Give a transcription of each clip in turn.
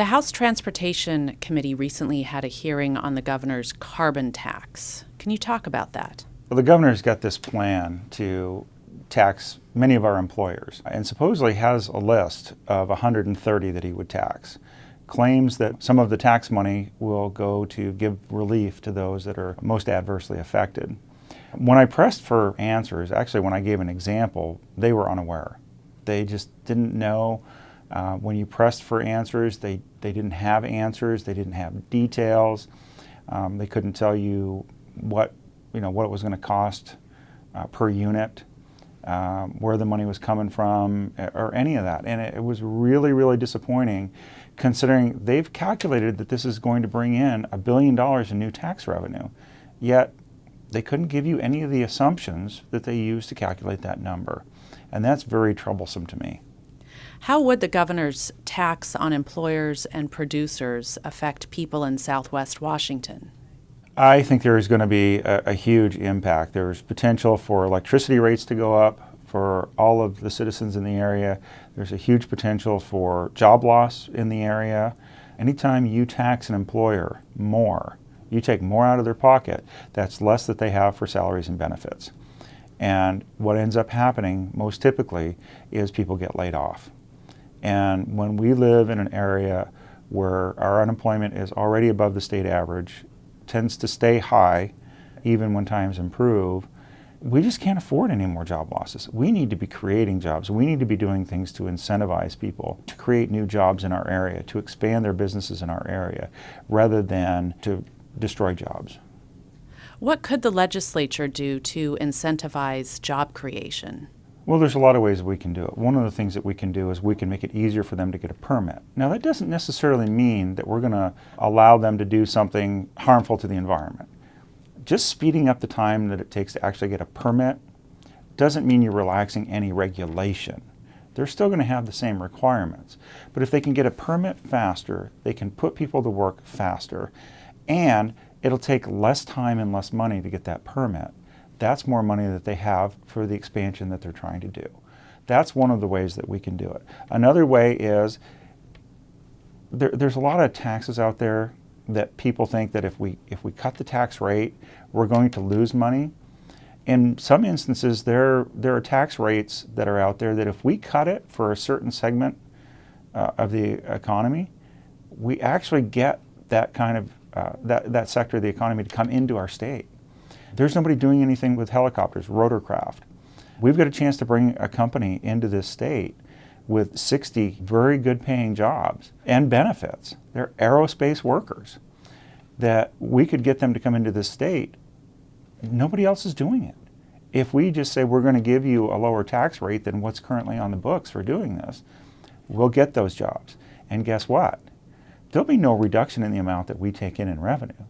The House Transportation Committee recently had a hearing on the governor's carbon tax. Can you talk about that? Well, the governor's got this plan to tax many of our employers and supposedly has a list of 130 that he would tax. Claims that some of the tax money will go to give relief to those that are most adversely affected. When I pressed for answers, actually when I gave an example, they were unaware. They just didn't know. When you pressed for answers, they didn't have answers, they didn't have details. They couldn't tell you what it was going to cost per unit, where the money was coming from, or any of that. And it was really, really disappointing, considering they've calculated that this is going to bring in $1 billion in new tax revenue. Yet they couldn't give you any of the assumptions that they used to calculate that number. And that's very troublesome to me. How would the governor's tax on employers and producers affect people in Southwest Washington? I think there is going to be a huge impact. There's potential for electricity rates to go up for all of the citizens in the area. There's a huge potential for job loss in the area. Anytime you tax an employer more, you take more out of their pocket, that's less that they have for salaries and benefits. And what ends up happening most typically is people get laid off. And when we live in an area where our unemployment is already above the state average, tends to stay high even when times improve, we just can't afford any more job losses. We need to be creating jobs. We need to be doing things to incentivize people to create new jobs in our area, to expand their businesses in our area, rather than to destroy jobs. What could the legislature do to incentivize job creation? Well, there's a lot of ways we can do it. One of the things that we can do is we can make it easier for them to get a permit. Now, that doesn't necessarily mean that we're going to allow them to do something harmful to the environment. Just speeding up the time that it takes to actually get a permit doesn't mean you're relaxing any regulation. They're still going to have the same requirements. But if they can get a permit faster, they can put people to work faster, and it'll take less time and less money to get that permit. That's more money that they have for the expansion that they're trying to do. That's one of the ways that we can do it. Another way is there's a lot of taxes out there that people think that if we cut the tax rate, we're going to lose money. In some instances, there are tax rates that are out there that if we cut it for a certain segment of the economy, we actually get that kind of that sector of the economy to come into our state. There's nobody doing anything with helicopters, rotorcraft. We've got a chance to bring a company into this state with 60 very good paying jobs and benefits. They're aerospace workers that we could get them to come into this state. Nobody else is doing it. If we just say we're going to give you a lower tax rate than what's currently on the books for doing this, we'll get those jobs. And guess what? There'll be no reduction in the amount that we take in revenue,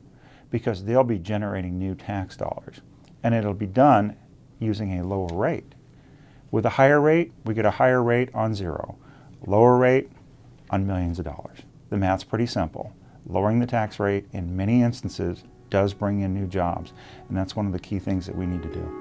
because they'll be generating new tax dollars. And it'll be done using a lower rate. With a higher rate, we get a higher rate on zero. Lower rate on millions of dollars. The math's pretty simple. Lowering the tax rate in many instances does bring in new jobs, and that's one of the key things that we need to do.